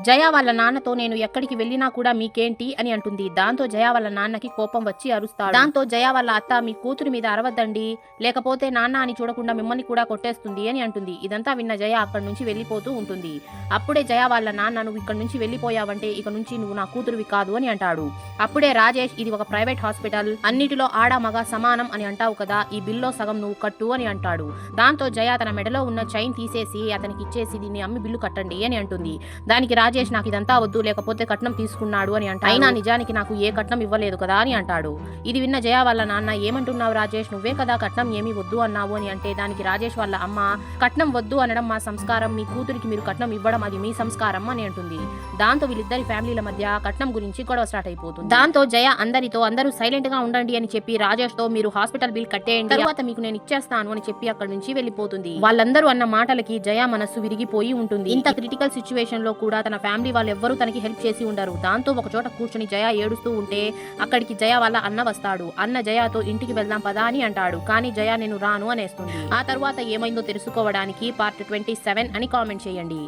జయ వాళ్ళ నాన్నతో నేను ఎక్కడికి వెళ్ళినా కూడా మీకేంటి అని అంటుంది. దాంతో జయ వాళ్ళ నాన్నకి కోపం వచ్చి అరుస్తాడు. దాంతో జయ వాళ్ళ అత్త మీ కూతురు మీద అరవద్దండి, లేకపోతే నాన్న అని చూడకుండా మిమ్మల్ని కూడా కొట్టేస్తుంది అని అంటుంది. ఇదంతా విన్న జయ అక్కడి నుంచి వెళ్ళిపోతూ ఉంటుంది. అప్పుడే జయ వాళ్ళ నాన్న నువ్వు ఇక్కడ నుంచి వెళ్ళిపోయావంటే ఇక నుంచి నువ్వు నా కూతురువి కాదు అని అంటాడు. అప్పుడే రాజేష్ ఇది ఒక ప్రైవేట్ హాస్పిటల్, అన్నిటిలో ఆడ మగ సమానం అని అంటావు కదా, ఈ బిల్లో సగం నువ్వు కట్టు అని అంటాడు. దాంతో జయ తన మెడలో ఉన్న చైన్ తీసేసి అతనికి ఇచ్చేసి దీన్ని అమ్మి బిల్లు కట్టండి అని అంటుంది. దానికి రాజేష్ నాకు ఇదంతా వద్దు, లేకపోతే కట్నం తీసుకున్నాడు అని అంటాడు. అయినా నిజానికి నాకు ఏ కట్నం ఇవ్వలేదు కదా అని అంటాడు. ఇది విన్న జయ వాళ్ళ నాన్న ఏమంటున్నావు రాజేష్, నువ్వే కదా కట్నం ఏమీ వద్దు అన్నావు అని అంటే దానికి రాజేష్ వాళ్ళ అమ్మ కట్నం వద్దు అనడం మా సంస్కారం, మీ కూతురికి మీరు కట్నం ఇవ్వడం అది మీ సంస్కారం అని అంటుంది. దాంతో వీళ్ళిద్దరి ఫ్యామిలీల మధ్య కట్నం గురించి గొడవ స్టార్ట్ అయిపోతుంది. దాంతో జయ అందరూ సైలెంట్ గా ఉండండి అని చెప్పి రాజేష్ తో మీరు హాస్పిటల్ బిల్ కట్టేయండి, తర్వాత మీకు నేను ఇచ్చేస్తాను అని చెప్పి అక్కడి నుంచి వెళ్ళిపోతుంది. వాళ్ళందరూ అన్న మాటలకి జయ మనస్సు విరిగిపోయి ఉంటుంది. ఇంత క్రిటికల్ సిచ్యువేషన్ లో కూడా తన ఫ్యామిలీ వాళ్ళు ఎవ్వరూ తనకి హెల్ప్ చేసి ఉండరు. దాంతో ఒక చోట కూర్చుని జయ ఏడుస్తూ ఉంటే అక్కడికి జయ వాళ్ళ అన్న వస్తాడు. అన్న జయతో ఇంటికి వెళ్దాం పదా అని అంటాడు. కానీ జయ నేను రాను అనేస్తుంది. ఆ తర్వాత ఏమైందో తెలుసుకోవడానికి పార్ట్ 27 అని కామెంట్ చేయండి.